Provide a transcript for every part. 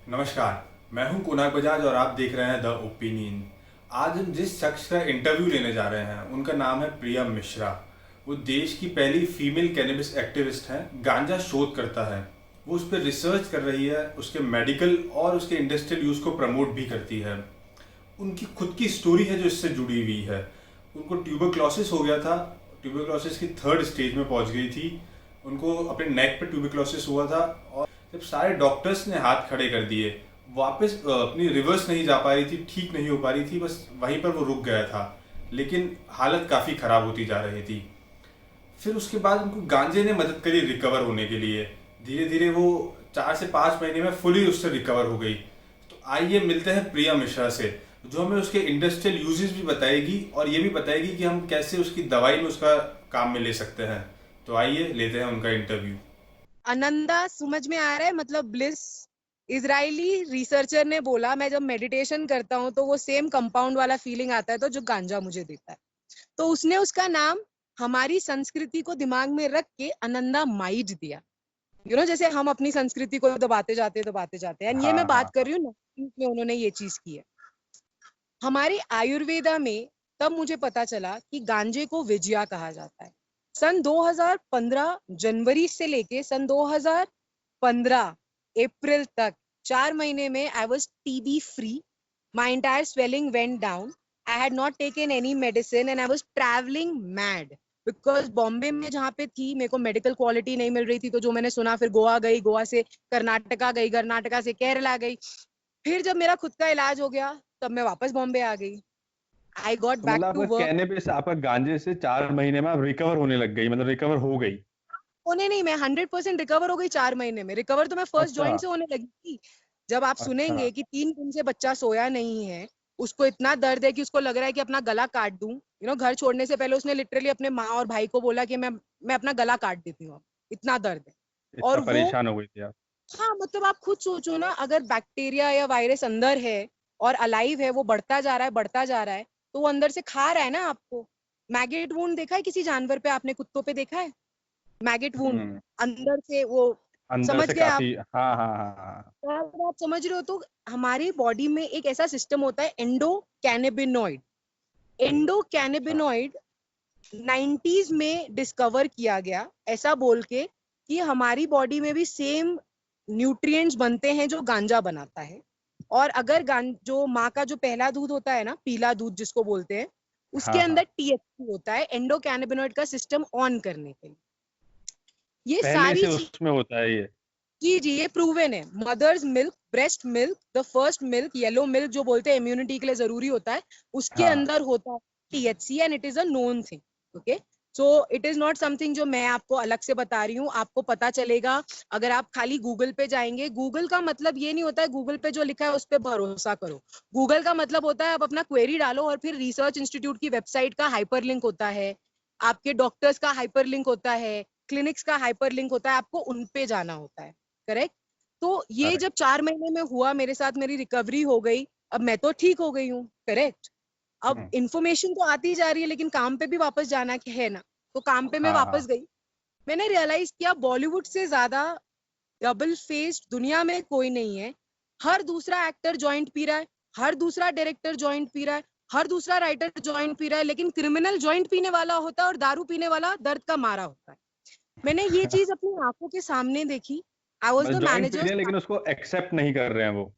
नमस्कार। मैं हूं कुनाल बजाज और आप देख रहे हैं द ओपिनियन। आज हम जिस शख्स का इंटरव्यू लेने जा रहे हैं उनका नाम है प्रिया मिश्रा। वो देश की पहली फीमेल कैनबिस एक्टिविस्ट हैं, गांजा शोध करता है। वो उस पर रिसर्च कर रही है, उसके मेडिकल और उसके इंडस्ट्रियल यूज़ को प्रमोट भी करती है। उनकी खुद की स्टोरी है जो इससे जुड़ी हुई है। उनको ट्यूबरक्लोसिस हो गया था, ट्यूबरक्लोसिस की थर्ड स्टेज में पहुंच गई थी। उनको अपने नेक पे ट्यूबरक्लोसिस हुआ था और जब सारे डॉक्टर्स ने हाथ खड़े कर दिए, वापस अपनी रिवर्स नहीं जा पा रही थी, ठीक नहीं हो पा रही थी, बस वहीं पर वो रुक गया था। लेकिन हालत काफ़ी ख़राब होती जा रही थी। फिर उसके बाद उनको गांजे ने मदद करी रिकवर होने के लिए। धीरे धीरे वो 4 से 5 महीने में फुली उससे रिकवर हो गई। तो आइए मिलते हैं प्रिया मिश्रा से, जो हमें उसके इंडस्ट्रियल यूजेस भी बताएगी और ये भी बताएगी कि हम कैसे उसकी दवाई में उसका काम में ले सकते हैं। तो आइए लेते हैं उनका इंटरव्यू। आनंदा समझ में आ रहा है, मतलब ब्लिस। इजरायली रिसर्चर ने बोला मैं जब मेडिटेशन करता हूँ तो वो सेम कंपाउंड वाला फीलिंग आता है तो जो गांजा मुझे देता है। तो उसने उसका नाम हमारी संस्कृति को दिमाग में रख के आनंदा माइड दिया। जैसे हम अपनी संस्कृति को दबाते जाते हैं। ये हाँ मैं हाँ बात कर हाँ। रही हूँ में उन्होंने ये चीज की है। हमारे आयुर्वेदा में तब मुझे पता चला कि गांजे को विजया कहा जाता है। सन 2015 जनवरी से लेके सन 2015 अप्रैल तक 4 महीने में I was TB free. My entire swelling went down. I had not taken any medicine and I was traveling mad. Because Bombay में जहाँ पे थी मेरे को मेडिकल क्वालिटी नहीं मिल रही थी, तो जो मैंने सुना, फिर गोवा गई, गोवा से कर्नाटका गई, कर्नाटका से केरला गई। फिर जब मेरा खुद का इलाज हो गया तब मैं वापस बॉम्बे आ गई. आई गॉट तो बैक मतलब टू आपका वर्क. कहने पे से आपका गांजे से 4 महीने में आप रिकवर होने लग गई, मतलब रिकवर हो गई। होने नहीं, मैं 100% रिकवर हो गई 4 महीने में. रिकवर तो मैं फर्स्ट अच्छा। ज्वाइंट से होने लगी थी. जब आप अच्छा। सुनेंगे कि 3 दिन से बच्चा सोया नहीं है, उसको इतना दर्द है कि उसको लग रहा है कि अपना गला काट दूं. घर छोड़ने से पहले उसने लिटरली अपने माँ और भाई को बोला कि मैं अपना गला काट देती हूँ. इतना दर्द है. इतना और वो, परेशान हो गई थी आप? हाँ, मतलब आप खुद सोचो ना, अगर बैक्टीरिया या वायरस अंदर है और अलाइव है, वो बढ़ता जा रहा है, बढ़ता जा रहा है, तो वो अंदर से खा रहा है ना आपको. मैगेट वुंड देखा है किसी जानवर पे? आपने कुत्तों पे देखा है मैगेट वुंड? हम्म। अंदर से वो, अंदर समझ से गए आप? काफी, हाँ हाँ हाँ हाँ। तो अगर आप समझ रहे हो तो हमारी बॉडी में एक ऐसा सिस्टम होता है, एंडो कैनेबिनॉइड. एंडो अच्छा। कैनेबिनॉइड 90s में डिस्कवर किया गया, ऐसा बोल के कि हमारी बॉडी में भी सेम न्यूट्रिएंट्स बनते हैं जो गांजा बनाता है. और अगर जो माँ का जो पहला दूध होता है ना, पीला दूध जिसको बोलते हैं, उसके हाँ हाँ। अंदर टीएचसी होता है एंडो कैनेबिनॉइड का सिस्टम ऑन करने के लिए. ये पहले सारी से चीज, उसमें होता है ये? जी जी, ये प्रूवन है. Mother's milk, breast milk, the first milk, yellow milk जो बोलते हैं इम्यूनिटी के लिए जरूरी होता है, उसके हाँ। अंदर होता है THC and it is a known thing. Okay. So it is not something जो मैं आपको अलग से बता रही हूँ, आपको पता चलेगा अगर आप खाली गूगल पे जाएंगे. गूगल का मतलब ये नहीं होता है गूगल पे जो लिखा है उस पर भरोसा करो. गूगल का मतलब होता है आप अपना क्वेरी डालो और फिर रिसर्च इंस्टीट्यूट की वेबसाइट का हाइपरलिंक होता है, आपके डॉक्टर्स का हाइपरलिंक होता है, क्लिनिक्स का हाइपरलिंक होता है, आपको उन पे जाना होता है. करेक्ट. तो ये करेक्ट। जब 4 महीने में हुआ मेरे साथ, मेरी रिकवरी हो गई, अब मैं तो ठीक हो गई हूँ. करेक्ट. अब हम्म। इंफॉर्मेशन तो आती जा रही है लेकिन काम पे भी वापस जाना है ना. तो काम पे मैं हाँ वापस हाँ। गई. मैंने रियलाइज किया बॉलीवुड से ज्यादा डबल फेस्ड दुनिया में कोई नहीं है. हर दूसरा एक्टर जॉइंट पी रहा है, हर दूसरा डायरेक्टर जॉइंट पी रहा है, हर दूसरा राइटर जॉइंट पी रहा है, लेकिन क्रिमिनल जॉइंट पीने वाला होता है और दारू पीने वाला दर्द का मारा होता है. मैंने ये चीज अपनी आंखों के सामने देखी. आई वॉज मतलब द जॉइंट पी मैनेजर. रहे हैं लेकिन उसको एक्सेप्ट नहीं कर रहे हैं वो?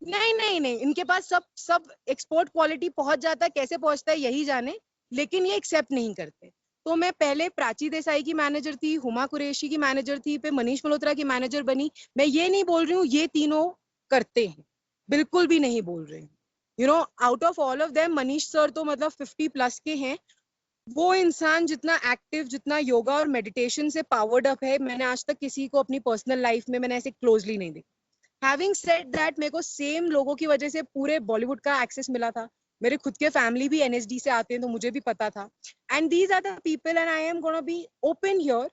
नहीं नहीं नहीं, इनके पास सब सब एक्सपोर्ट क्वालिटी पहुंच जाता है, कैसे पहुंचता है यही जाने, लेकिन ये एक्सेप्ट नहीं करते. तो मैं पहले प्राची देसाई की मैनेजर थी, हुमा कुरैशी की मैनेजर थी, फिर मनीष मल्होत्रा की मैनेजर बनी. मैं ये नहीं बोल रही हूँ ये तीनों करते हैं, बिल्कुल भी नहीं बोल रही हूँ. Out of all of them Manish sir तो मतलब 50+ के हैं. वो इंसान जितना एक्टिव, जितना योगा और मेडिटेशन से पावर्ड अप है, मैंने आज तक किसी को अपनी पर्सनल लाइफ में मैंने ऐसे क्लोजली नहीं देखा. हैविंग सेड दैट, मेरे को सेम लोगों की वजह से पूरे बॉलीवुड का एक्सेस मिला था. मेरे खुद के फैमिली भी एनएसडी से आते हैं तो मुझे भी पता था. And these are the people and I am gonna be open here.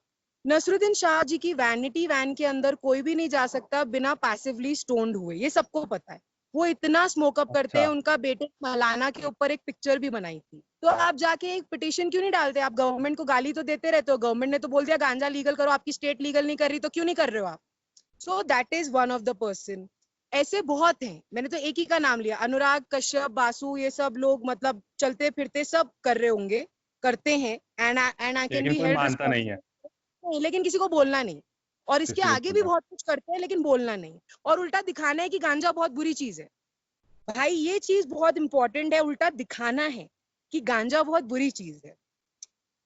Naseeruddin Shah ji की वैनिटी वैन के अंदर कोई भी नहीं जा सकता बिना पैसिवली स्टोन्ड हुए, ये सबको पता है. वो इतना स्मोकअप करते अच्छा। हैं. उनका बेटे मलाना के ऊपर एक पिक्चर भी बनाई थी. तो आप जाके एक पिटिशन क्यों नहीं डालते? आप गवर्नमेंट को गाली तो देते रहते हो, गवर्नमेंट ने तो बोल दिया गांजा लीगल करो, आपकी स्टेट लीगल नहीं कर रही, तो क्यों नहीं कर रहे हो आप? So that is one of the person. ऐसे बहुत हैं, मैंने तो एक ही का नाम लिया, अनुराग कश्यप, बासु, ये सब लोग मतलब चलते फिरते सब कर रहे होंगे, करते हैं, एंड आई कैन लेकिन बी कोई हेल्ड मानता नहीं है, रिस्पॉन्सिबल, लेकिन किसी को बोलना नहीं। और इसके किसी को आगे भी बोलना। बहुत कुछ करते हैं लेकिन बोलना नहीं, और उल्टा दिखाना है कि गांजा बहुत बुरी चीज है। भाई ये चीज बहुत इंपॉर्टेंट है, उल्टा दिखाना है कि गांजा बहुत बुरी चीज है।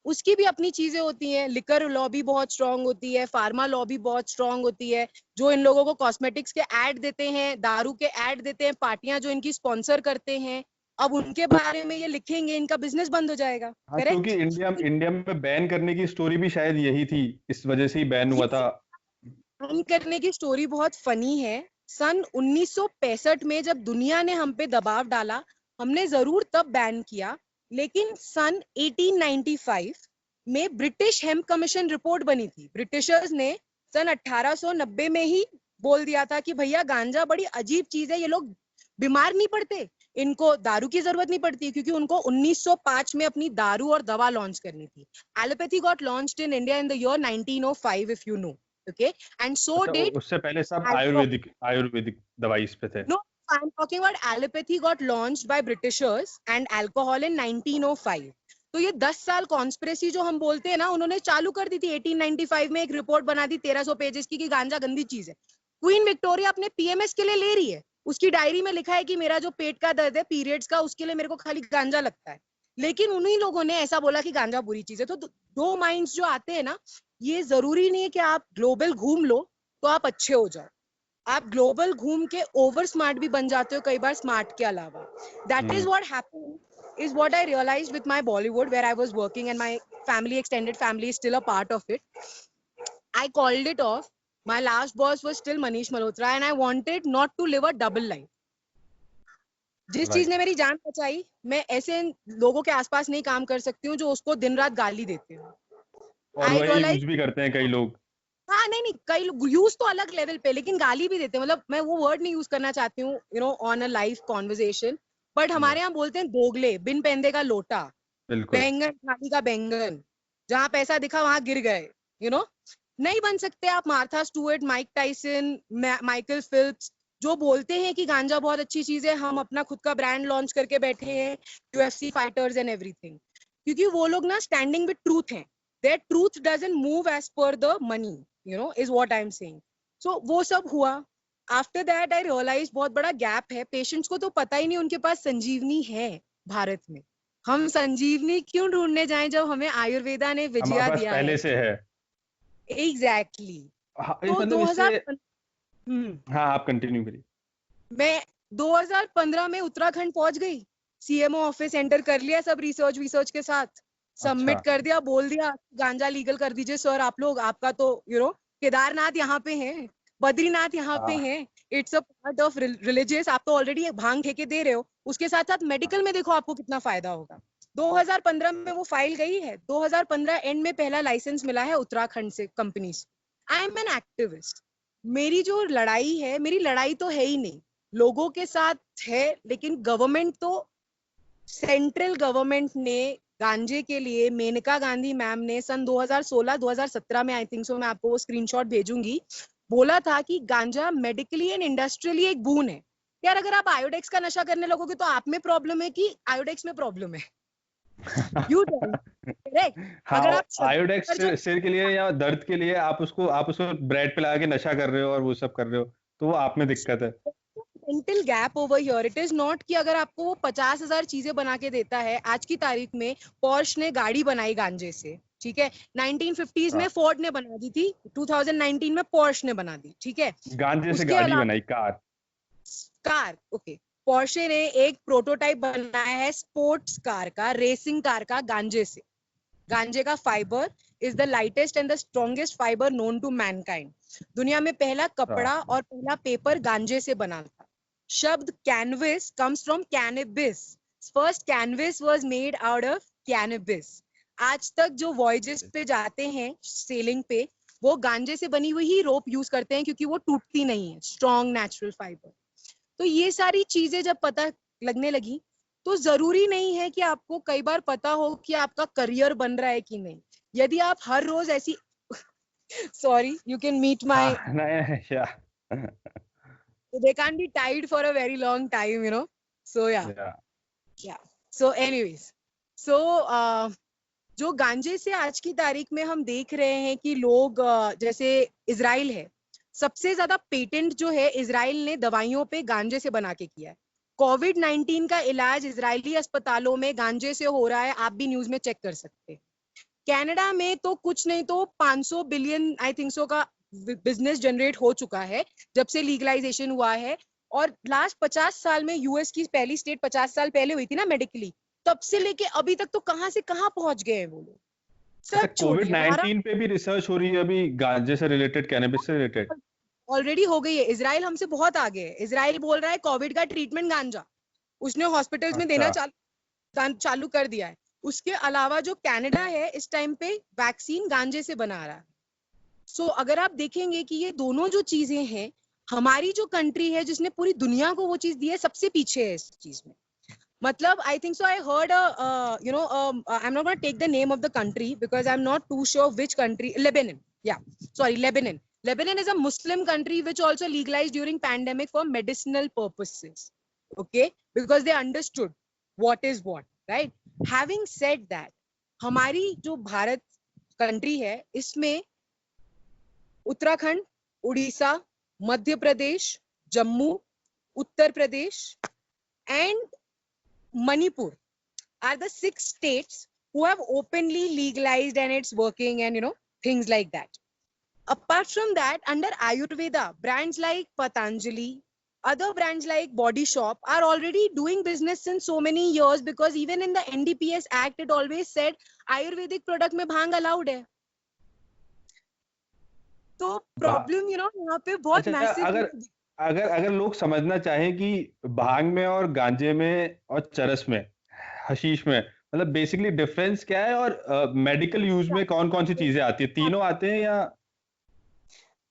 उसकी भी अपनी चीजें होती हैं, लिकर लॉबी बहुत स्ट्रांग होती है, फार्मा लॉबी बहुत स्ट्रांग होती है, जो इन लोगों को कॉस्मेटिक्स के ऐड देते हैं, दारू के ऐड देते हैं, पार्टियां जो इनकी स्पॉन्सर करते हैं, अब उनके बारे में ये लिखेंगे, इनका बिजनेस बंद हो जाएगा। हाँ, क्योंकि करेक्ट। इंडिया इंडिया में बैन करने की स्टोरी भी शायद यही थी, इस वजह से ही बैन हुआ था। बैन करने की स्टोरी बहुत फनी है। सन 1965 में जब दुनिया ने हम पे दबाव डाला, हमने जरूर तब बैन किया, लेकिन सन 1895 में ब्रिटिश हेम्प कमीशन रिपोर्ट बनी थी। ब्रिटिशर्स ने सन 1890 में ही बोल दिया था कि भैया गांजा बड़ी अजीब चीज है, ये लोग बीमार नहीं पड़ते, इनको दारू की जरूरत नहीं पड़ती, क्योंकि उनको 1905 में अपनी दारू और दवा लॉन्च करनी थी। Allopathy got launched in India in the year 1905 if you know, okay, and so अच्छा, did उससे पहले सब alcohol. आयुर्वेदिक दवाई इस पे थे। No, I'm talking about allopathy got launched by Britishers and alcohol in 1905. तो ये 10 साल कॉन्स्पिरेसी जो हम बोलते हैं ना, उन्होंने चालू कर दी थी 1895 में, एक रिपोर्ट बना दी 1300 पेजेस की कि गांजा गंदी चीज है। क्वीन विक्टोरिया अपने पीएमएस के लिए ले रही है, उसकी डायरी में लिखा है कि मेरा जो पेट का दर्द है पीरियड्स का, उसके लिए मेरे को खाली गांजा लगता है। लेकिन उन्हीं लोगों ने ऐसा बोला कि गांजा बुरी चीज है। तो दो माइंड्स जो आते हैं ना, ये जरूरी नहीं है कि आप ग्लोबल घूम लो तो आप अच्छे हो जाओ, आप ग्लोबल घूम के ओवर स्मार्ट भी बन जाते हो कई बार स्मार्ट के अलावा। That is what happened, is what I realized with my Bollywood, where I was working and my family, extended family, is still a part of it. I called it off. My last boss was still Manish Malhotra and I wanted not to live a double life. जिस चीज ने मेरी जान बचाई, मैं ऐसे लोगों के आसपास नहीं काम कर सकती हूँ जो उसको दिन रात गाली देते हैं। और I वही realized, यूज भी करते हैं कई लोग। हाँ नहीं नहीं, कई लोग यूज तो अलग लेवल पे, लेकिन गाली भी देते हैं। मतलब मैं वो वर्ड नहीं यूज करना चाहती हूँ, you know, on a live conversation, but हमारे यहाँ बोलते हैं दोगले, बिन पैंदे का लोटा, बिल्कुल। बैंगन थाली का बैंगन, जहाँ पैसा दिखा वहां गिर गए, यू नो। नहीं बन सकते आप Martha Stuart, Mike Tyson, Michael Phelps, जो बोलते हैं कि गांजा बहुत अच्छी चीज है, हम अपना खुद का ब्रांड लॉन्च करके बैठे हैं, यूएफसी फाइटर्स एंड एवरीथिंग, क्योंकि वो लोग ना स्टैंडिंग विद ट्रूथ हैं। their truth doesn't move as per the money, you know, is what I'm saying. So वो सब हुआ। आफ्टर दैट आई रियलाइज बहुत बड़ा गैप है, पेशेंट्स को तो पता ही नहीं उनके पास संजीवनी है भारत में। हम संजीवनी क्यों ढूंढने जाएं जब हमें आयुर्वेदा ने हमारे विजया पास दिया पहले है। से है। एग्जैक्टली हाँ, तो मतलब इससे। 2000 हाँ, आप कंटिन्यू करिए। मैं 2015 में उत्तराखंड पहुंच गई, सीएमओ ऑफिस एंटर कर लिया, सब रिसर्च के साथ सबमिट अच्छा। कर दिया, बोल दिया गांजा लीगल कर दीजिए सर आप लोग, आपका तो यू नो केदारनाथ यहाँ पे है, बद्रीनाथ यहाँ पे हाँ, है, it's a part of religious, आप तो ऑलरेडी भांग ठेके दे रहे हो, उसके साथ साथ मेडिकल में देखो आपको कितना फायदा होगा। 2015 में वो फाइल गई है, 2015 एंड में पहला लाइसेंस मिला है उत्तराखंड से कंपनी से। आई एम एन एक्टिविस्ट। मेरी जो लड़ाई है, मेरी लड़ाई तो है ही नहीं, लोगों के साथ है, लेकिन गवर्नमेंट तो, सेंट्रल गवर्नमेंट ने गांजे के लिए, मेनका गांधी मैम ने सन 2016-2017 में, आई थिंक सो, मैं आपको वो स्क्रीनशॉट भेजूंगी, बोला था कि गांजा मेडिकली एंड इंडस्ट्रियली एक बून है। यार अगर आप आयोडेक्स का नशा करने लगोगे तो आप में प्रॉब्लम है कि आयोडेक्स में प्रॉब्लम है? You correct. हाँ, अगर आप आयोडेक्स जो सिर के लिए या दर्द के लिए आप उसको ब्रेड पे लगा के नशा कर रहे हो और वो सब कर रहे हो, तो वो आप में दिक्कत है। Mental gap over here, it is not कि अगर आपको वो 50,000 चीजें बना के देता है। आज की तारीख में पोर्श ने गाड़ी बनाई गांजे से, ठीक है, 1950s में हाँ, फोर्ड ने बना दी थी, 2019 में पोर्श ने बना दी, ठीक है। गांजे से उसके गाड़ी अलावा बनाई, कार। कार, ओके, पोर्शे ने एक प्रोटोटाइप बनाया है स्पोर्ट्स कार का, रेसिंग कार का, गांजे से। गांजे का fibre is the lightest and the strongest fibre known to mankind. दुनिया में पहला कपड़ा और पहला पेपर गांजे से बना था। शब्द canvas comes from cannabis, first canvas was made out of cannabis. आज तक जो वॉयजेस पे जाते हैं सेलिंग पे, वो गांजे से बनी हुई ही रोप यूज करते हैं, क्योंकि वो टूटती नहीं है, स्ट्रॉन्ग नेचुरल फाइबर। तो ये सारी चीजें जब पता लगने लगी, तो जरूरी नहीं है कि आपको कई बार पता हो कि आपका करियर बन रहा है कि नहीं। यदि आप हर रोज ऐसी sorry, you can meet my, हाँ, नहीं, या So they can't be tied for a very long time, you know. So yeah. So anyways, so जो गांजे से आज की तारीख में हम देख रहे हैं कि लोग जैसे इजराइल है, सबसे ज्यादा पेटेंट जो है इजराइल ने दवाइयों पे गांजे से बना के किया है। कोविड-19 का इलाज इजरायली अस्पतालों में गांजे से हो रहा है, आप भी न्यूज में चेक कर सकते हैं। कनाडा में तो कुछ नहीं तो 500 बिलियन आई थिंक सो का बिजनेस जनरेट हो चुका है जब से लीगलाइजेशन हुआ है। और लास्ट 50 साल में यूएस की पहली स्टेट 50 साल पहले हुई थी ना मेडिकली, तब से लेके अभी तक तो कहां से कहां पहुंच गए हैं वो लोग। सब छोड़िए, कोविड-19 पे भी रिसर्च हो रही है अभी गांजे से रिलेटेड, कैनबिस से रिलेटेड ऑलरेडी हो गई है। इजराइल हमसे बहुत आगे है। इजराइल बोल रहा है कोविड का ट्रीटमेंट गांजा, उसने हॉस्पिटल्स में देना चालू कर दिया है। उसके अलावा जो कनाडा है इस टाइम पे वैक्सीन गांजे से बना रहा है। सो अगर आप देखेंगे कि ये दोनों जो चीजें हैं, हमारी जो कंट्री है जिसने पूरी दुनिया को वो चीज दी है, सबसे पीछे है इस चीज में। मतलब I think so I heard I am not gonna take the name of the country because I am not too sure which country. Lebanon is a Muslim country which also legalized during pandemic for medicinal purposes, okay, because they understood what is what, right? Having said that, हमारी जो Bharat country है इसमें Uttarakhand, Orissa, Madhya Pradesh, Jammu, Uttar Pradesh and Manipur are the 6 states who have openly legalized and it's working and things like that. Apart from that, under Ayurveda, brands like Patanjali, other brands like Body Shop are already doing business since so many years because even in the NDPS Act, it always said Ayurvedic product में भांग allowed है। तो problem यहाँ पे बहुत massive। अगर लोग समझना चाहें कि भांग में और गांजे में और चरस में, हशीश में, मतलब बेसिकली डिफरेंस क्या है और मेडिकल यूज में कौन कौन सी चीजें आती है, तीनों आते हैं या?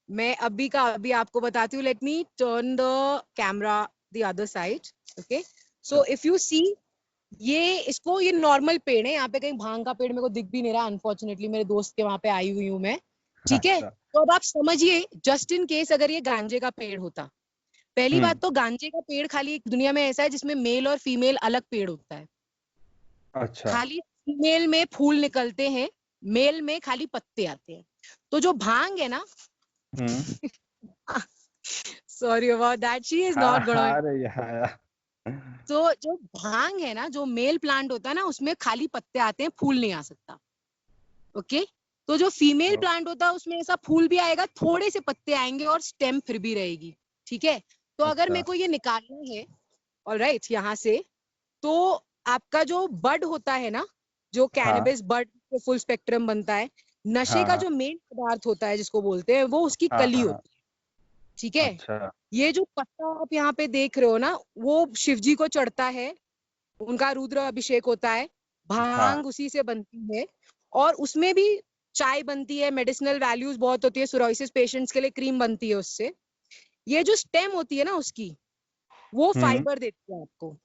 मैं अभी आपको बताती हूँ। Let me turn the camera the other side, okay. So if you see, ये नॉर्मल पेड़ है। यहाँ पे कहीं भांग का पेड़ मेरे को दिख भी नहीं रहा, अनफॉर्चुनेटली मेरे दोस्त के वहां पे आई हुई हूँ मैं, ठीक है। तो अब आप समझिए, जस्ट इन केस अगर ये गांजे का पेड़ होता, पहली बात तो गांजे का पेड़ खाली एक दुनिया में ऐसा है जिसमें मेल और फीमेल अलग पेड़ होता है। अच्छा। खाली फीमेल में फूल निकलते हैं, मेल में खाली पत्ते आते हैं। तो जो भांग है ना, sorry about that, she is not gonna। तो जो भांग है ना, जो मेल प्लांट होता है ना, उसमें खाली पत्ते आते हैं, फूल नहीं आ सकता, ओके। तो जो फीमेल प्लांट होता है उसमें ऐसा फूल भी आएगा, थोड़े से पत्ते आएंगे और स्टेम फिर भी रहेगी, ठीक है। तो अगर मेरे को ये निकालना है, ऑलराइट, यहाँ से, तो आपका जो बड होता है ना, जो कैनबिस बड फुल स्पेक्ट्रम बनता है, नशे का जो मेन पदार्थ होता है जिसको बोलते हैं, वो उसकी कली होती है, ठीक है। अच्छा। ये जो पत्ता आप यहाँ पे देख रहे हो ना, वो शिव जी को चढ़ता है, उनका रुद्र अभिषेक होता है, भांग उसी से बनती है, और उसमें भी चाय बनती है, मेडिसिनल वैल्यूज बहुत होती है, सोराइसिस पेशेंट्स के लिए क्रीम बनती है उससे। ये जो स्टेम होती है ना उसकी, वो फाइबर देती है आपको।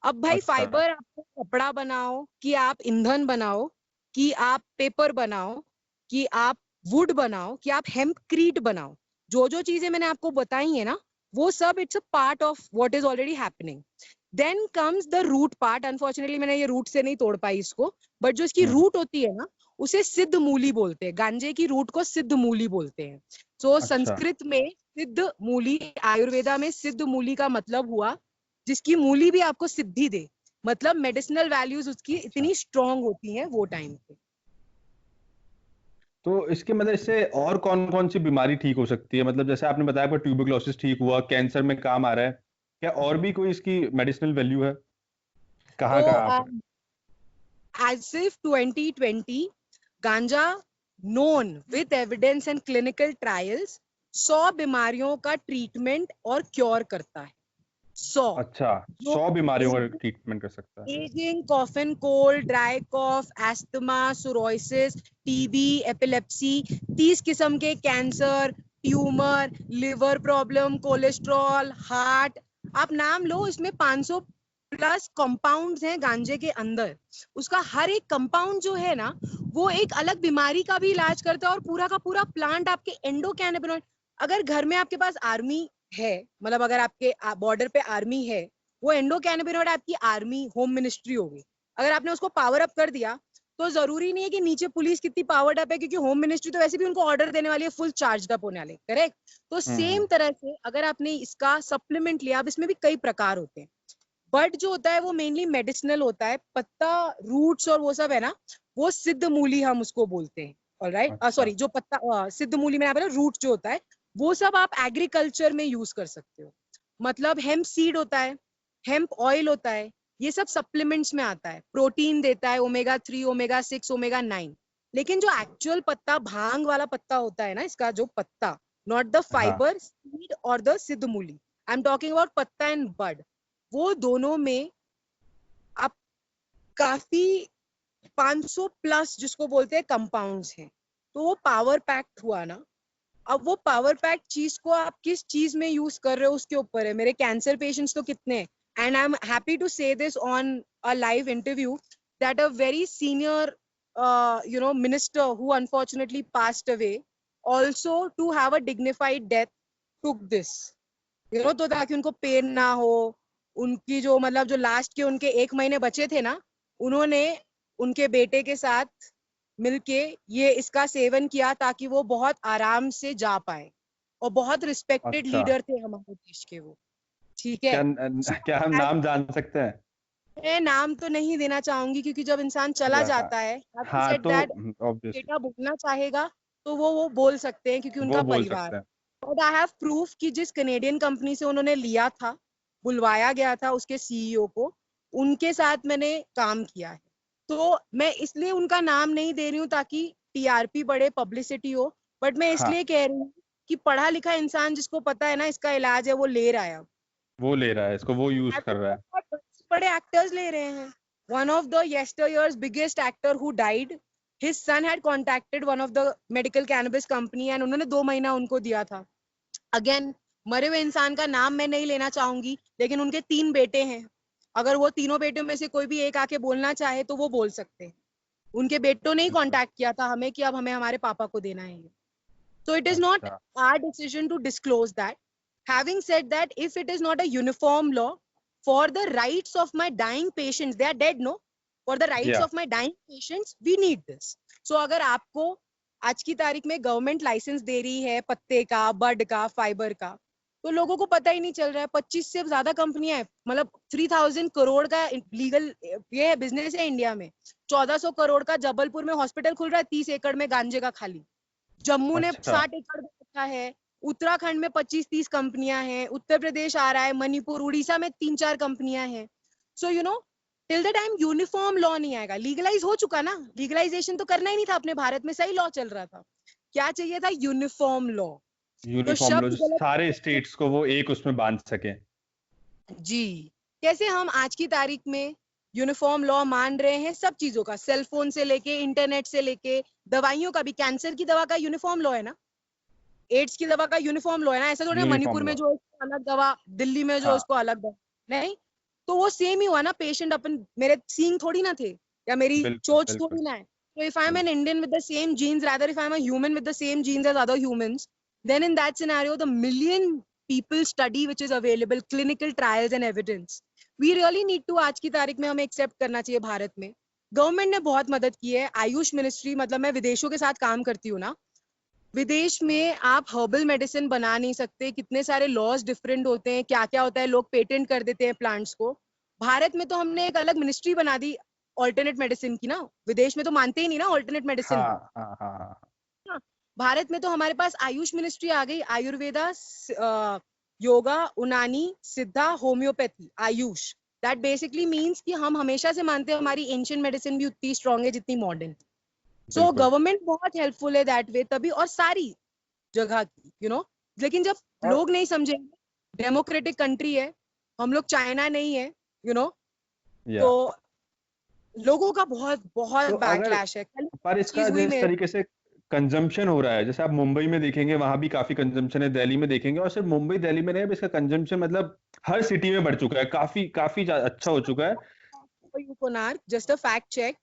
अब भाई फाइबर आपको कपड़ा बनाओ, कि आप ईंधन बनाओ, कि आप पेपर बनाओ, कि आप वुड बनाओ, कि आप हेम्पक्रीट बनाओ, जो जो चीजें मैंने आपको बताई है ना, वो सब it's a part of what is already happening. Then comes the root part. Unfortunately मैंने ये रूट से नहीं तोड़ पाई इसको, बट जो इसकी रूट होती है ना, उसे सिद्ध मूली बोलते हैं। गांजे की रूट को सिद्ध मूली बोलते हैं। तो संस्कृत में सिद्ध मूली, आयुर्वेदा में सिद्ध मूली का मतलब हुआ जिसकी मूली भी आपको सिद्धि दे, मतलब मेडिसिनल वैल्यूज उसकी इतनी स्ट्रॉन्ग होती हैं वो टाइम पे। तो इसके मतलब इससे और कौन कौन सी बीमारी ठीक हो सकती है? मतलब जैसे आपने बताया ट्यूबरकुलोसिस ठीक हुआ, कैंसर में काम आ रहा है, क्या और भी कोई इसकी मेडिसिनल वैल्यू है? कहाँ as if 2020 गांजा known with evidence and clinical trials 100 बीमारियों का ट्रीटमेंट और क्योर करता है। 100। अच्छा, 100 बीमारियों का ट्रीटमेंट कर सकता है। Ageing, cough and cold, dry cough, asthma, psoriasis, TB, epilepsy, 30 किस्म के cancer, tumour, liver problem, cholesterol, heart, आप नाम लो। इसमें 500 प्लस कंपाउंड्स हैं गांजे के अंदर। उसका हर एक कंपाउंड जो है ना, वो एक अलग बीमारी का भी इलाज करता है, और पूरा का पूरा प्लांट आपके एंडोकैनाबिनॉइड। अगर घर में आपके पास आर्मी है, मतलब अगर आपके बॉर्डर पे आर्मी है, वो एंडोकैनाबिनॉइड आपकी आर्मी होम मिनिस्ट्री होगी। अगर आपने उसको पावर अप कर दिया तो जरूरी नहीं है कि नीचे पुलिस कितनी पावर्ड अप है, क्योंकि होम मिनिस्ट्री तो वैसे भी उनको ऑर्डर देने वाली है फुल चार्ज अप होने वाले, करेक्ट। तो सेम तरह से अगर आपने इसका सप्लीमेंट लिया, अब इसमें भी कई प्रकार होते हैं। बट जो होता है वो मेनली मेडिसिनल होता है, पत्ता रूट्स और वो सब है ना, वो सिद्ध मूली हम उसको बोलते हैं। ऑलराइट, अच्छा। सॉरी, जो पत्ता सिद्ध मूली में बोला रूट जो होता है, वो सब आप एग्रीकल्चर में यूज कर सकते हो। मतलब हेम्प सीड होता है, हेम्प ऑयल होता है, ये सब सप्लीमेंट्स में आता है, प्रोटीन देता है, ओमेगा 3, ओमेगा 6, ओमेगा 9। लेकिन जो एक्चुअल पत्ता भांग वाला पत्ता होता है ना, इसका जो पत्ता, नॉट द हाँ। फाइबर सीड और द सिद्ध मूली, आई एम टॉकिंग अबाउट पत्ता एंड बड, वो दोनों में आप काफी 500 प्लस जिसको बोलते हैं कंपाउंड्स हैं। तो वो पावर पैक्ड हुआ ना। अब वो पावर पैक चीज को आप किस चीज में यूज कर रहे हो उसके ऊपर है। मेरे कैंसर पेशेंट्स तो कितने हैं, and I am happy to say this on a live interview that a very senior minister who unfortunately passed away also to have a dignified death took this, तो ताकि उनको पेन ना हो। उनकी जो मतलब जो लास्ट के उनके 1 महीने बचे थे ना, उन्होंने उनके बेटे के साथ मिलके ये इसका सेवन किया ताकि वो बहुत आराम से जा पाए। और बहुत रिस्पेक्टेड अच्छा, लीडर थे हमारे देश के वो, ठीक है। क्या हम नाम जान सकते हैं? मैं नाम तो नहीं देना चाहूंगी, क्योंकि जब इंसान चला हाँ। जाता है, हाँ, तो दैट ऑब्वियसली बेटा बोलना चाहेगा तो वो बोल सकते हैं, क्योंकि वो उनका बोल परिवार। सकते हैं। बट आई हैव प्रूफ कि जिस कनेडियन कंपनी से उन्होंने लिया था, बुलवाया गया था उसके सीईओ को, उनके साथ मैंने काम किया है। तो मैं इसलिए उनका नाम नहीं दे रही हूँ ताकि टीआरपी बढ़े, पब्लिसिटी हो, बट मैं हाँ, इसलिए कह रही हूँ कि पढ़ा लिखा इंसान जिसको पता है ना इसका इलाज है, वो ले रहा है अब। वो ले रहा है इसको, वो यूज कर रहा है। बहुत बड़े एक्टर्स ले रहे हैं। One of the yesteryear's biggest actor who died, his son had contacted one of the medical cannabis company and उन्होंने 2 महीना उनको दिया था। अगेन, मरे हुए इंसान का नाम मैं नहीं लेना चाहूंगी, लेकिन उनके 3 बेटे हैं। अगर वो तीनों बेटों में से कोई भी एक आके बोलना चाहे तो वो बोल सकते हैं। उनके बेटों ने ही बिल्कुल। कांटेक्ट किया था हमें कि अब हमें हमारे पापा को देना है ये। So it is not अच्छा। our decision to disclose that. Having said that, if it is not a uniform law, for the rights of my dying patients, they are dead, no? For the rights या of my dying patients, we need this. So अगर आपको आज की तारीख में government licence दे रही है पत्ते का, बड का, फाइबर का, तो लोगों को पता ही नहीं चल रहा है। 25 से ज्यादा कंपनियां हैं, मतलब 3000 करोड़ का लीगल ये है, बिजनेस है इंडिया में। 1400 करोड़ का जबलपुर में हॉस्पिटल खुल रहा है 30 एकड़ में गांजे का खाली। जम्मू ने अच्छा। 60 एकड़ में रखा है। उत्तराखंड में 25-30 कंपनियां हैं। उत्तर प्रदेश आ रहा है, मणिपुर, उड़ीसा में 3-4 कंपनियां हैं। So till the time uniform law नहीं आएगा, लीगलाइज हो चुका ना, लीगलाइजेशन तो करना ही नहीं था अपने भारत में, सही लॉ चल रहा था। क्या चाहिए था? Uniform law. तो यूनिफॉर्म लो, शब्द गलत सारे स्टेट्स को वो एक उसमें बांध सके। जी। कैसे हम आज की तारीख में यूनिफॉर्म लॉ मान रहे हैं सब चीजों का, सेल फोन से लेके इंटरनेट से लेके दवाइयों का भी। कैंसर की दवा का यूनिफॉर्म लॉ है ना, एड्स की दवा का यूनिफॉर्म लॉ है ना। ऐसा थोड़ी मणिपुर यूनिफॉर्म में लॉ। जो है उसको अलग दवा, दिल्ली में जो है हाँ, उसको अलग दवा, नहीं। तो वो सेम ही हुआ ना। पेशेंट अपन मेरे सींग थोड़ी ना थे, या मेरी बिल्कुल चोच बिल्कुल थोड़ी ना है। तो इफ आई एम एन बिल्कुल। Indian with the same genes, rather if I am a human with the same genes as other humans, then in that scenario the million people study which is available, clinical trials and evidence, we really need to आज की तारीख में हमें accept करना चाहिए। भारत में government ने बहुत मदद की है। आयुष मिनिस्ट्री, मतलब मैं विदेशों के साथ काम करती हूँ ना, विदेश में आप हर्बल मेडिसिन बना नहीं सकते, कितने सारे लॉज डिफरेंट होते हैं, क्या क्या होता है, लोग पेटेंट कर देते हैं प्लांट्स को। भारत में तो हमने एक अलग मिनिस्ट्री बना दी ऑल्टरनेट मेडिसिन की ना। विदेश में तो मानते ही नहीं ना ऑल्टरनेट मेडिसिन। हाँ हाँ हाँ हाँ। भारत में तो हमारे पास आयुष मिनिस्ट्री आ गई। आयुर्वेदा, योगा, उनानी, सिद्धा, homeopathy, Ayush. That basically means कि हम हमेशा से मानते हैं हमारी एंशिएंट मेडिसिन भी उतनी स्ट्रांग है जितनी मॉडर्न। सो बिल्कुल। गवर्नमेंट बहुत हेल्पफुल है दैट वे, तभी और सारी जगह की लेकिन जब और लोग नहीं समझेंगे, डेमोक्रेटिक कंट्री है हम लोग, चाइना नहीं है, या तो लोगों का बहुत बहुत तो अगर बैकलैश है। कल पर चीज इसका हुई जिस मेरे, तरीके से कंजम्पशन हो रहा है, जैसे आप मुंबई में देखेंगे वहां भी काफी कंजम्पशन है, दिल्ली में देखेंगे, और सिर्फ मुंबई दिल्ली में नहीं, अब इसका कंजम्पशन मतलब हर सिटी में बढ़ चुका है, काफी काफी अच्छा हो चुका है। Konark, just a fact check,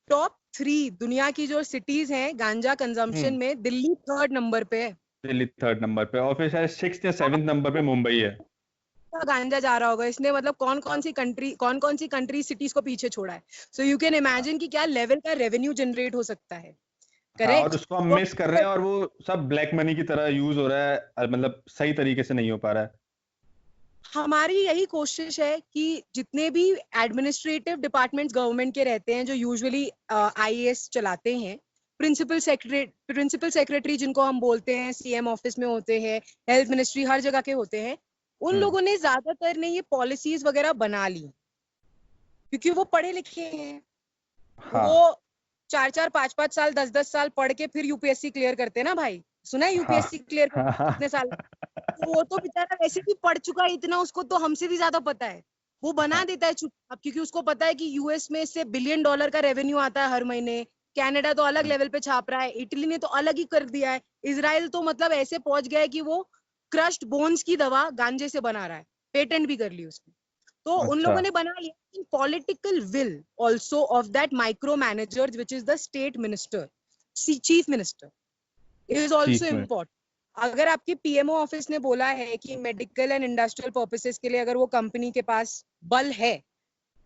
top 3 दुनिया की जो सिटीज हैं गांजा कंजम्पशन हम्म। में, दिल्ली 3rd नंबर पे है। दिल्ली 3rd नंबर पे, और फिर शायद 6th या 7th नंबर पे मुंबई है। गांजा जा रहा होगा इसने, मतलब कौन कौन सी कंट्री सिटीज को पीछे छोड़ा है। सो यू कैन इमेजिन कि क्या लेवल का रेवेन्यू जनरेट हो सकता है। हाँ, और करेक्ट। उसको हम मिस कर रहे हैं, और वो सब ब्लैक मनी की तरह यूज हो रहा है, मतलब सही तरीके से नहीं हो पा रहा है। हमारी यही कोशिश है कि जितने भी एडमिनिस्ट्रेटिव डिपार्टमेंट्स गवर्नमेंट के रहते हैं, जो यूजुअली आईएएस चलाते हैं, प्रिंसिपल सेक्रेटरी जिनको हम बोलते हैं, सीएम ऑफिस में होते हैं, हेल्थ मिनिस्ट्री, हर जगह के होते हैं, उन लोगों ने ज्यादातर ने ये पॉलिसीज वगैरह बना ली क्योंकि वो पढ़े लिखे हैं। हाँ वो 4-4 5-5 साल 10-10 साल पढ़ के फिर यूपीएससी क्लियर करते हैं ना भाई। सुना है हाँ यूपीएससी क्लियर हाँ करते कितने साल? तो वो तो बेचारा वैसे भी पढ़ चुका है इतना, उसको तो हमसे भी ज्यादा पता है। वो बना हाँ देता है चुपचाप क्योंकि उसको पता है कि यूएस में इससे $1 बिलियन का रेवेन्यू आता है हर महीने। कनाडा तो अलग लेवल पे छाप रहा है, इटली ने तो अलग ही कर दिया है, इजराइल तो मतलब ऐसे पहुंच गया है कि वो क्रश्ड बोन्स की दवा गांजे से बना रहा है, पेटेंट भी कर ली उसने। तो उन अच्छा लोगों ने बना लिया political will also of that micro manager which is the state minister, chief minister is also chief में। इम्पोर्टेंट। अगर आपके पीएमओ ऑफिस ने बोला है कि मेडिकल एंड इंडस्ट्रियल पर्पसेस के लिए अगर वो कंपनी के पास बल है,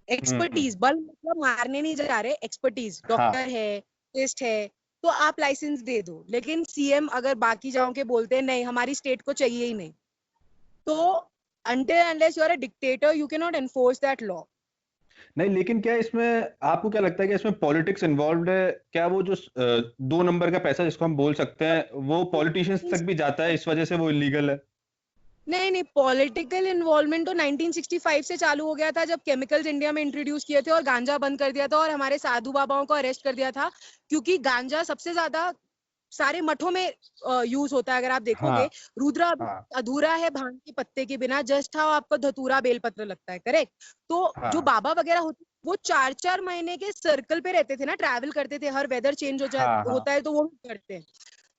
एक्सपर्टीज, बल मतलब मारने नहीं जा रहे, एक्सपर्टीज, हाँ डॉक्टर है, टेस्ट है, तो आप लाइसेंस दे दो। लेकिन सीएम अगर बाकी जगहों के बोलते हैं नहीं हमारी स्टेट को चाहिए ही नहीं, तो until unless you are a dictator you cannot enforce that law. नहीं, लेकिन क्या इसमें आपको क्या लगता है कि इसमें पॉलिटिक्स इन्वॉल्व है क्या? वो जो 2 नंबर का पैसा जिसको हम बोल सकते हैं, वो पॉलिटिशियंस तक भी जाता है, इस वजह से वो इलीगल है? नहीं, पॉलिटिकल इन्वॉल्वमेंट तो 1965 से चालू हो गया था जब केमिकल्स इंडिया में इंट्रोड्यूस किए थे और गांजा बंद कर दिया था और हमारे साधु बाबाओं को अरेस्ट कर दिया था, क्योंकि गांजा सबसे ज्यादा सारे मठों में यूज होता है। अगर आप देखोगे हाँ रुद्रा हाँ अधूरा है भांग के पत्ते के बिना, जस्ट हाउ आपको धतूरा बेलपत्र लगता है, करेक्ट? तो जो हाँ बाबा वगैरह होते वो 4-4 महीने के सर्कल पे रहते थे ना, ट्रैवल करते थे, हर वेदर चेंज हाँ हाँ होता है तो वो भी करते हैं।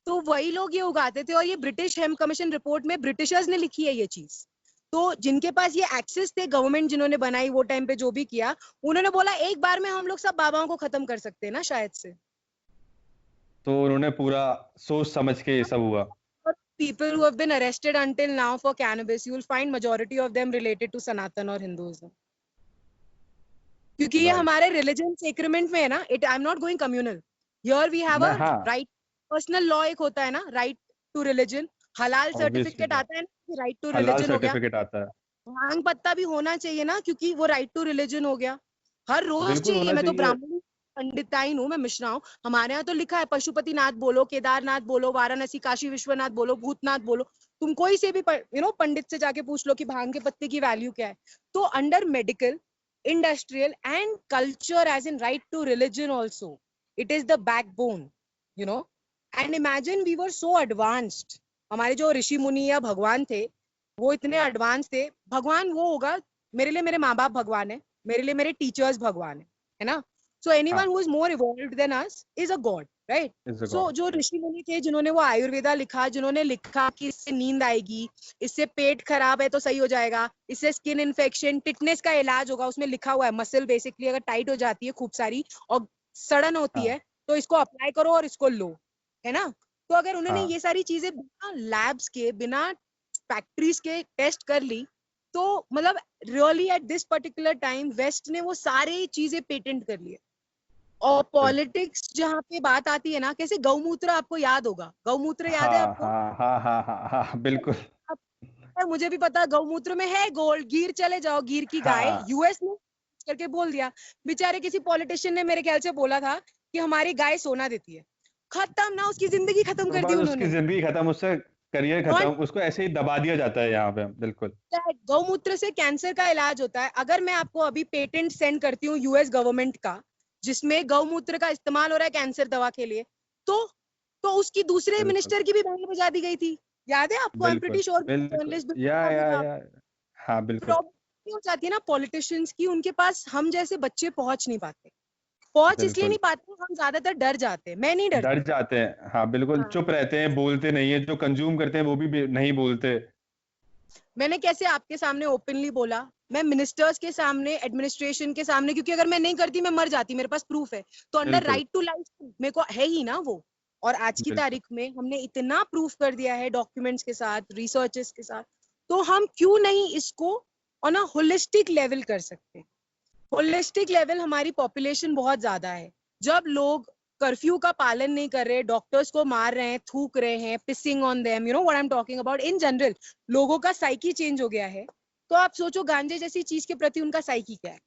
तो वही लोग ये उगाते थे और ये ब्रिटिश हेम्प कमीशन रिपोर्ट में ब्रिटिशर्स ने लिखी है ये चीज। तो जिनके पास ये एक्सेस थे, गवर्नमेंट जिन्होंने बनाई वो टाइम पे जो भी किया, उन्होंने बोला एक बार में हम लोग सब बाबाओं को खत्म कर सकते हैं ना शायद से। तो उन्होंने पूरा सोच समझ के ये सब हुआ। People who have been arrested until now for cannabis, you will find majority of them related to Sanatan or Hinduism. क्योंकि ये राइट। हमारे रिलीजन सेक्रेमेंट में है ना, it I am not going communal, here we have a हाँ right, personal law एक होता है ना, राइट टू रिलीजन। हलाल ऑब्वियसली सर्टिफिकेट आता है ना, राइट टू हलाल रिलीजन हो गया। सर्टिफिकेट आता है। भांग पत्ता भी होना चाहिए ना, क्योंकि वो राइट टू रिलीजन हो गया, हर रोज बिल्कुल चाहिए। होना मैं तो चाहिए। ब्राह्मण पंडिताइन हूँ, मैं मिश्रा हूँ, हमारे यहाँ तो लिखा है पशुपतिनाथ बोलो, केदारनाथ बोलो, वाराणसी काशी विश्वनाथ बोलो, भूतनाथ बोलो। तुम कोई से भी पंडित से जाके पूछ लो कि भांग के पत्ते की वैल्यू क्या है। तो under medical, industrial and culture as in right to religion also, it is the backbone, you know. And imagine we were so advanced, हमारे जो ऋषि मुनि या भगवान थे वो इतने एडवांस थे। भगवान वो होगा, मेरे लिए मेरे माँ बाप भगवान है, मेरे लिए मेरे टीचर्स भगवान है ना। So anyone who is more evolved than us is a God, right? Is a so God. जो ऋषि मुनि थे जिन्होंने वो आयुर्वेदा लिखा, जिन्होंने लिखा कि इससे नींद आएगी, इससे पेट खराब है तो सही हो जाएगा, इससे स्किन इन्फेक्शन, टिटनेस का इलाज होगा, उसमें लिखा हुआ है मसल बेसिकली अगर टाइट हो जाती है खूब सारी और सड़न होती हाँ है तो इसको अप्लाई करो और इसको लो, है ना। तो अगर उन्होंने हाँ ये सारी चीजें बिना लैब्स के, बिना फैक्ट्रीज के टेस्ट कर ली, तो मतलब really at this particular time west ने वो सारी चीजें पेटेंट कर लिए। और पॉलिटिक्स जहाँ पे बात आती है ना, कैसे गौमूत्र, आपको याद होगा गौमूत्र, याद है हाँ आपको? हाँ हाँ हाँ हाँ हाँ बिल्कुल। मुझे भी पता गौमूत्र में है गोल्ड, गिर चले जाओ, गिर की गाय, हाँ यूएस ने करके बोल दिया। बेचारे किसी पॉलिटिशियन ने मेरे ख्याल से बोला था कि हमारी गाय सोना देती है, खत्म ना, उसकी जिंदगी खत्म तो कर दी बस उसकी उन्होंने। जिंदगी खत्म, उससे करियर खत्म, उसको ऐसे ही दबा दिया जाता है यहाँ पे। बिल्कुल। गौमूत्र से कैंसर का इलाज होता है। अगर मैं आपको अभी पेटेंट सेंड करती हूँ यूएस गवर्नमेंट का, जिसमें गौमूत्र का इस्तेमाल हो रहा है कैंसर दवा के लिए, तो उसकी दूसरे बिल्कुल मिनिस्टर की भी बैंड बजा दी गई थी, याद है आपको? आई एम बिल्कुल प्रीटी श्योर बिल्कुल। जर्नलिस्ट या हाँ बिल्कुल। प्रॉब्लम हो जाती है ना पॉलिटिशियंस की, उनके पास हम जैसे बच्चे पहुंच नहीं पाते। पहुंच इसलिए बिल्कुल नहीं पाते, हम ज्यादातर डर जाते हैं, मैं नहीं डर डरती। जाते हैं, हाँ बिल्कुल, हाँ। चुप रहते हैं, बोलते नहीं है, जो कंज्यूम करते हैं वो भी नहीं बोलते। मैंने कैसे आपके सामने ओपनली बोला, मैं मिनिस्टर्स के सामने, एडमिनिस्ट्रेशन के सामने, क्योंकि अगर मैं नहीं करती मैं मर जाती, मेरे पास प्रूफ है। तो अंडर बिल्कुल राइट टू लाइफ मेरे को है ही ना वो। और आज की बिल्कुल। तारीख में हमने इतना प्रूफ कर दिया है डॉक्यूमेंट्स के साथ, रिसर्चेस के साथ, तो हम क्यों नहीं इसको ऑन अ होलिस्टिक लेवल कर सकते? होलिस्टिक लेवल, हमारी पॉपुलेशन बहुत ज्यादा है, जब लोग कर्फ्यू का पालन नहीं कर रहे, डॉक्टर्स को मार रहे हैं, थूक रहे हैं, pissing on them, you know what I am talking about, in general लोगों का साइकी चेंज हो गया है, तो आप सोचो गांजे जैसी चीज के प्रति उनका साइकी क्या है।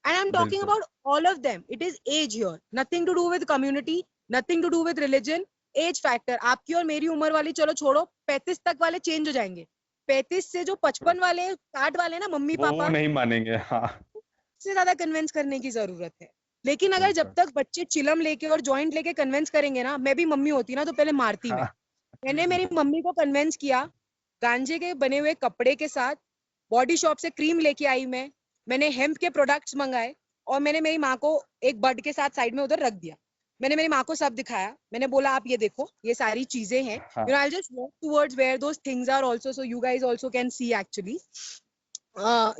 And I'm talking बिल्कुल। about all of them. It is age here. Nothing to do with community, nothing to do with religion. Age factor. आपकी और मेरी उम्र वाली चलो छोड़ो, 35 तक वाले चेंज हो जाएंगे। 35 से जो 55 वाले, 60 वाले ना, मम्मी वो पापा नहीं मानेंगे। हाँ, से ज्यादा कन्विंस करने की जरूरत है। लेकिन अगर जब बिल्कुल। तक बच्चे चिलम लेके और जॉइंट लेके कन्विंस करेंगे ना, मैं भी मम्मी होती ना तो पहले मारती मैं। हाँ, मैंने मेरी मम्मी को कन्विंस किया, गांजे के बने हुए कपड़े के साथ बॉडी शॉप से क्रीम लेके आई मैंने हेम्प के प्रोडक्ट्स मंगाए, और मैंने मेरी माँ को एक बड के साथ साइड में उधर रख दिया। मैंने मेरी माँ को सब दिखाया, मैंने बोला आप ये देखो, ये सारी चीजें हैं, हाँ, you know, I just walk towards where those things are also, so you guys also can see actually,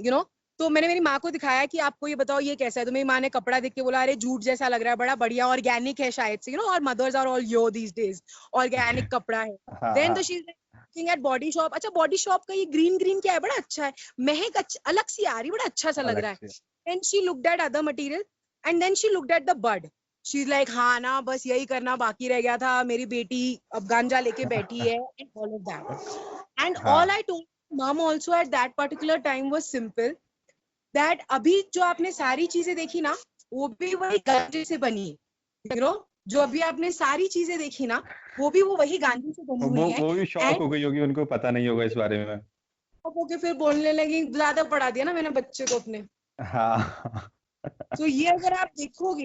you know. तो मैंने मेरी माँ को दिखाया कि आपको ये बताओ ये कैसा है, तो मेरी माँ ने कपड़ा देख के बोला अरे जूट जैसा लग रहा है, बड़ा बढ़िया ऑर्गेनिक है शायद से, यू नो, और mothers are all yo these days, organic कपड़ा है। हाँ, देन हाँ, तो she is looking at Body Shop, अच्छा बॉडी शॉप का ये ग्रीन ग्रीन क्या है, बड़ा अच्छा है, महक अलग सी आ रही, बड़ा अच्छा सा लग अलग रहा है। से। Then she looked at other material and then she looked at the bud. She's like, हाँ ना, बस यही करना बाकी रह गया था, मेरी बेटी अब गांजा लेके बैठी है, and all of that. And all हाँ, I told mom also at that particular time was simple, that अभी जो आपने सारी चीजें देखी ना, वो भी वही गांजे से बनी है, you know, जो अभी आपने सारी चीजें देखी ना, वो भी वो वही गांजे से बनी हुई है। वो भी शॉक And हो गई होगी, उनको पता नहीं होगा इस बारे में। होके फिर बोलने लगी, ज्यादा पढ़ा दिया ना मैंने बच्चे को अपने। हाँ, तो ये अगर आप देखोगे,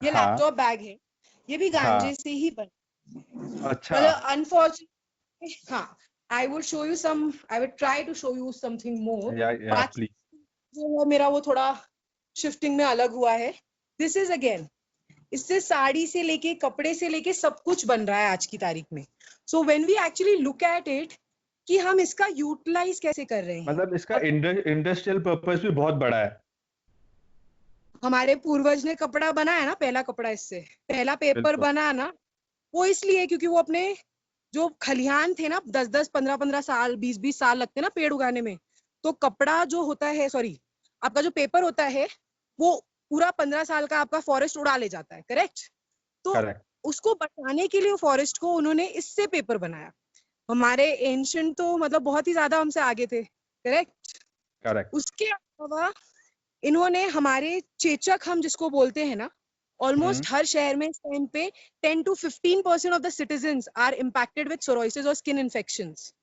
ये हाँ, लैपटॉप बैग है, ये भी हाँ, गांजे से ही बना, अच्छा, मतलब अनफॉर्चुनेटली। हाँ, I would show you some, I would try to show you something more. या बाकी प्लीज। जो है मेरा वो थोड़ा शिफ्टिंग में अलग हुआ है। दिस इज अगेन, इससे साड़ी से लेके कपड़े से लेके सब कुछ बन रहा है आज की तारीख में। So when we actually look at it, कि हम इसका यूटिलाइज कैसे कर रहे हैं। मतलब इसका अब इंडस्ट्रियल पर्पस भी बहुत बड़ा है। हमारे पूर्वज ने कपड़ा बनाया ना, पहला कपड़ा, इससे पहला पेपर बिल्कुल। बना ना, वो इसलिए क्योंकि वो अपने जो खलिहान थे ना, 10-10, 15-15 साल, 20-20 साल लगते ना पेड़ उगाने में, तो कपड़ा जो होता है, सॉरी, आपका जो पेपर होता है, वो पूरा 15 साल का आपका फॉरेस्ट उड़ा ले जाता है, करेक्ट? तो करेक्ट, उसको बचाने के लिए फॉरेस्ट को उन्होंने इससे पेपर बनाया। हमारे एंशिएंट तो मतलब बहुत ही ज्यादा हमसे आगे थे, करेक्ट? करेक्ट। उसके अलावा इन्होंने हमारे चेचक, हम जिसको बोलते हैं ना, ऑलमोस्ट हर शहर में इस टाइम पे 10 to 15% of the citizens are impacted with psoriasis और स्किन इन्फेक्शंस।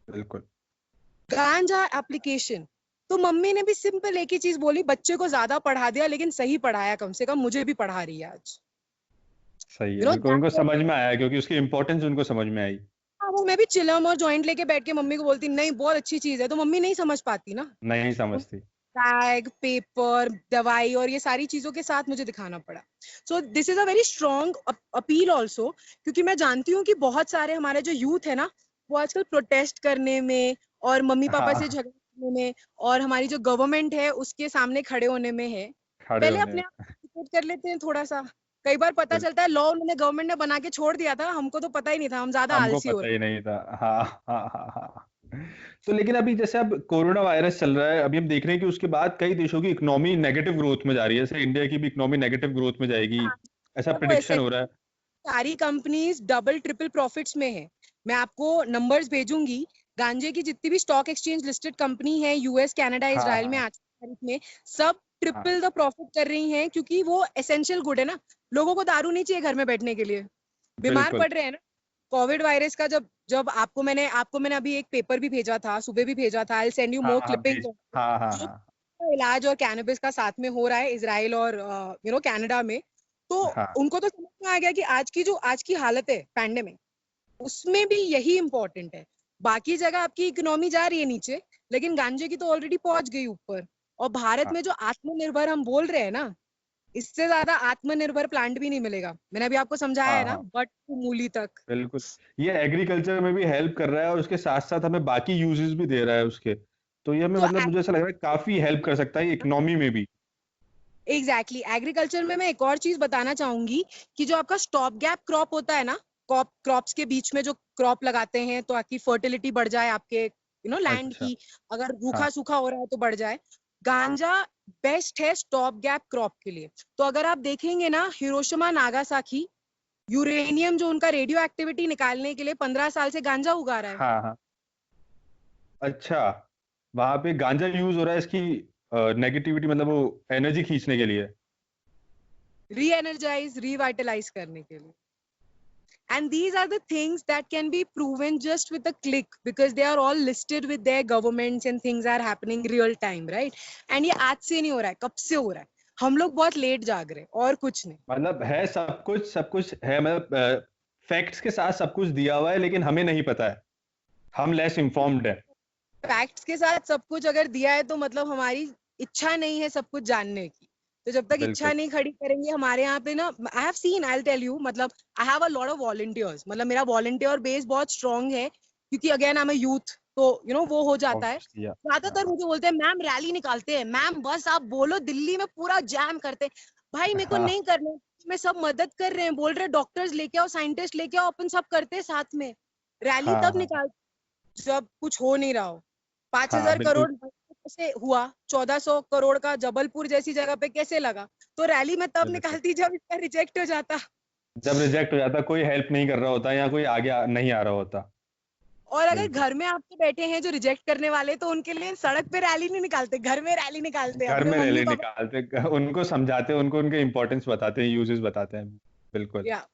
बिल्कुल। गांजा एप्लीकेशन, तो मम्मी ने भी सिंपल एक ही चीज बोली, बच्चे को ज्यादा पढ़ा दिया लेकिन सही पढ़ाया, कम से कम मुझे भी पढ़ा रही है आज, सही यू है, नो बिल्कुल उनको दैट। समझ में आया क्योंकि उसकी इम्पोर्टेंस उनको समझ में आई। वो मैं भी चिलम और जॉइंट लेके बैठ के मम्मी को बोलती नहीं बहुत अच्छी चीज है, तो मम्मी नहीं समझ पाती ना, नहीं समझती। बैग, पेपर, दवाई और ये सारी चीजों के साथ मुझे दिखाना पड़ा। So this is a very strong appeal also, क्योंकि मैं जानती हूँ कि बहुत सारे हमारे जो यूथ है ना, वो आजकल प्रोटेस्ट करने में और मम्मी पापा से हाँ, झगड़ने में और हमारी जो गवर्नमेंट है उसके सामने खड़े होने में है। खड़े पहले होने। अपने आप को कर लेते हैं थोड़ा सा, कई बार पता बिल्कुल। चलता है लॉ उन्होंने गवर्नमेंट ने बना के छोड़ दिया था, हमको तो पता ही नहीं था, हम ज्यादा हमको आलसी हो पता रहे ही नहीं था। हाँ, हाँ, हाँ, हाँ। तो लेकिन अभी जैसे अब कोरोना वायरस चल रहा है, अभी हम देख रहे हैं कि उसके बाद कई देशों की इकोनॉमी नेगेटिव ग्रोथ में जा रही है, जैसे इंडिया की भी इकोनॉमी नेगेटिव ग्रोथ में जाएगी, हैं। ऐसा वो ऐसे प्रिडिक्शन हो रहा है। सारी कंपनीज डबल ट्रिपल प्रॉफिट्स में है। मैं आपको नंबर्स भेजूंगी, गांजे की जितनी भी स्टॉक एक्सचेंज लिस्टेड कंपनी है यूएस, कनाडा, हाँ, इजराइल में हाँ, आज की तारीख में सब हाँ, ट्रिपल द प्रॉफिट कर रही हैं, क्योंकि वो एसेंशियल गुड है ना। लोगों को दारू नहीं चाहिए घर में बैठने के लिए, बीमार बिल्कुल। पड़ रहे हैं ना। कोविड वायरस का जब जब आपको मैंने अभी एक पेपर भी भेजा था, सुबह भी भेजा था, आई सेंड यू हाँ, मोर हाँ, क्लिपिंग्स। हाँ, हाँ, जो हाँ, इलाज और कैनबिस का साथ में हो रहा है इजराइल और यू नो कनाडा में, तो हाँ, उनको तो समझ में आ गया कि आज की हालत है पैंडेमिक, उसमें भी यही इंपॉर्टेंट है। बाकी जगह आपकी इकोनॉमी जा रही है नीचे, लेकिन गांजे की तो ऑलरेडी पहुंच गई ऊपर। और भारत हाँ, में जो आत्मनिर्भर हम बोल रहे हैं ना, इससे ज्यादा आत्मनिर्भर प्लांट भी नहीं मिलेगा। मैंने अभी आपको समझाया है हाँ, ना, हाँ, बट मूली तक। बिल्कुल। ये एग्रीकल्चर में भी हेल्प कर रहा है और उसके साथ साथ हमें बाकी यूजेस भी दे रहा है उसके। तो ये हमें तो मतलब मुझे ऐसा लग रहा है काफी हेल्प कर सकता है इकोनॉमी में भी। एग्जैक्टली एग्रीकल्चर में मैं एक और चीज बताना चाहूंगी कि जो आपका स्टॉप गैप क्रॉप होता है ना, क्रॉप्स के बीच में जो क्रॉप लगाते हैं तो आपकी फर्टिलिटी बढ़ जाए, आपके लैंड अच्छा। की, अगर हाँ। रूखा सूखा हो रहा है तो बढ़ जाए। गांजा बेस्ट है स्टॉप गैप क्रॉप के लिए। तो अगर आप देखेंगे ना, हिरोशिमा नागासाकी यूरेनियम जो उनका रेडियो एक्टिविटी निकालने के लिए 15 साल से गांजा उगा रहा है। हाँ हाँ। अच्छा, वहां पे गांजा यूज हो रहा है इसकी नेगेटिविटी, मतलब वो एनर्जी खींचने के लिए। री एनर्जाइज रिवाइटलाइज करने के लिए। And these are the things that can be proven just with a click because they are all listed with their governments and things are happening real time, right? And ये आज से नहीं हो रहा है, कब से हो रहा है। हम लोग बहुत लेट जाग रहे हैं और कुछ नहीं। मतलब है सब कुछ है, मतलब फैक्ट्स के साथ सब कुछ दिया हुआ है, लेकिन हमें नहीं पता है, हम लेस इन्फॉर्म्ड है। फैक्ट्स के साथ सब कुछ अगर दिया है तो मतलब हमारी इच्छा नहीं है सब कुछ जानने की। तो जब तक इच्छा बिल्कुल। नहीं खड़ी करेंगे हमारे यहाँ पे ना, I have seen, I will tell you, मतलब I have a lot of volunteers, मतलब मेरा वॉलंटियर बेस बहुत स्ट्रांग है क्योंकि again I am a youth, तो वो हो जाता है। ऑब्वियसली। ज्यादातर मुझे बोलते हैं मैम रैली निकालते हैं, मैम बस आप बोलो दिल्ली में पूरा जैम करते हैं। भाई मेरे को हाँ नहीं करना, मैं सब मदद कर रहे हैं, बोल रहे डॉक्टर्स लेके आओ, साइंटिस्ट लेके आओ, अपन सब करते हैं साथ में। रैली हाँ तब हाँ निकाल जब कुछ हो नहीं रहा हो। पांच हाँ हजार बिल्कुल। करोड़ कैसे हुआ, 1400 करोड़ का जबलपुर जैसी जगह पे कैसे लगा? तो रैली में तब बिल्कुल, निकालती जब इसका रिजेक्ट हो जाता। जब रिजेक्ट हो जाता, कोई हेल्प नहीं कर रहा होता या कोई आगे नहीं आ रहा होता। और अगर बिल्कुल। घर में आपके बैठे हैं जो रिजेक्ट करने वाले, तो उनके लिए सड़क पे रैली नहीं निकालते, घर में रैली निकालते हैं घर अपने में मम्मी रैली पापा। निकालते, उनको समझाते, उनको उनके इम्पोर्टेंस बताते हैं, यूजेस बताते हैं। बिल्कुल। या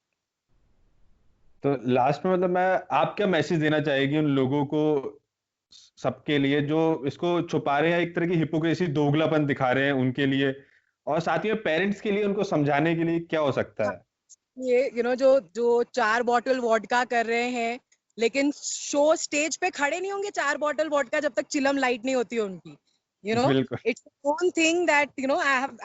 तो लास्ट में मतलब मैं, आप क्या मैसेज देना चाहेगी उन लोगों को, सबके लिए जो इसको छुपा रहे हैं, एक तरह की हिपोक्रेसी, दोगलापन दिखा रहे हैं उनके लिए, और साथ ही में पेरेंट्स के लिए उनको समझाने के लिए क्या हो सकता है? ये जो जो 4 बॉटल वोडका कर रहे हैं, लेकिन शो स्टेज पे खड़े नहीं होंगे 4 बॉटल वोडका जब तक चिलम लाइट नहीं होती है उनकी। बिल्कुल। It's a known thing that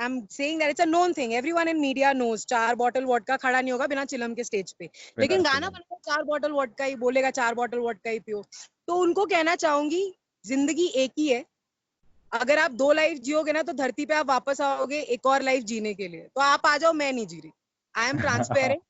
I'm saying that it's a known thing, everyone in media knows 4 bottle vodka खड़ा नहीं होगा बिना चिलम के स्टेज पे। बिना लेकिन गाना चिल्लम। बनेगा 4 बॉटल वोडका ही बोलेगा, 4 बॉटल वोडका ही पियो। तो उनको कहना चाहूंगी, जिंदगी एक ही है। अगर आप 2 लाइफ जियोगे ना तो धरती पे आप वापस आओगे एक और लाइफ जीने के लिए। तो आप आ जाओ, मैं नहीं जी रही। I am transparent.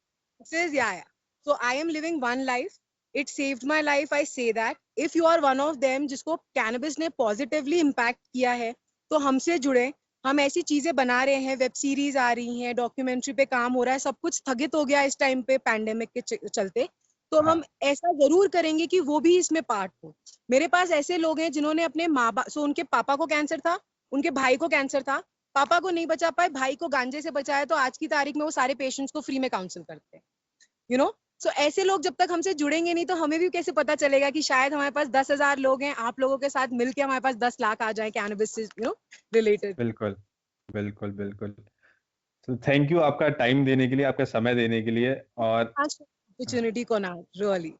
Says yeah. So I am living one life. It saved my life. I say that. If you are one of them जिसको cannabis ने positively impact किया है, तो हमसे जुड़े। हम ऐसी चीजें बना रहे हैं, वेब सीरीज आ रही हैं, डॉक्यूमेंट्री पे काम हो रहा है, सब कुछ स्थगित हो गया इस टाइम पे पैंडेमिक के चलते। तो हम हाँ। ऐसा जरूर करेंगे कि वो भी इसमें पार्ट हो। मेरे पास ऐसे लोग हैं जिन्होंने अपने माँ बाप, सो उनके पापा को कैंसर था, उनके भाई को कैंसर था, पापा को नहीं बचा पाए, भाई को गांजे से बचाया, तो आज की तारीख में वो सारे पेशेंट्स को फ्री में काउंसिल करते हैं। सो ऐसे लोग जब तक हमसे जुड़ेंगे नहीं तो हमें भी कैसे पता चलेगा कि शायद हमारे पास 10,000 लोग हैं, आप लोगों के साथ मिलके हमारे पास 10 लाख आ जाए कैनबिस से रिलेटेड। बिल्कुल बिल्कुल बिल्कुल। तो थैंक यू आपका टाइम देने के लिए, आपका समय देने के लिए। और अपॉर्चुनिटी को ना, रियली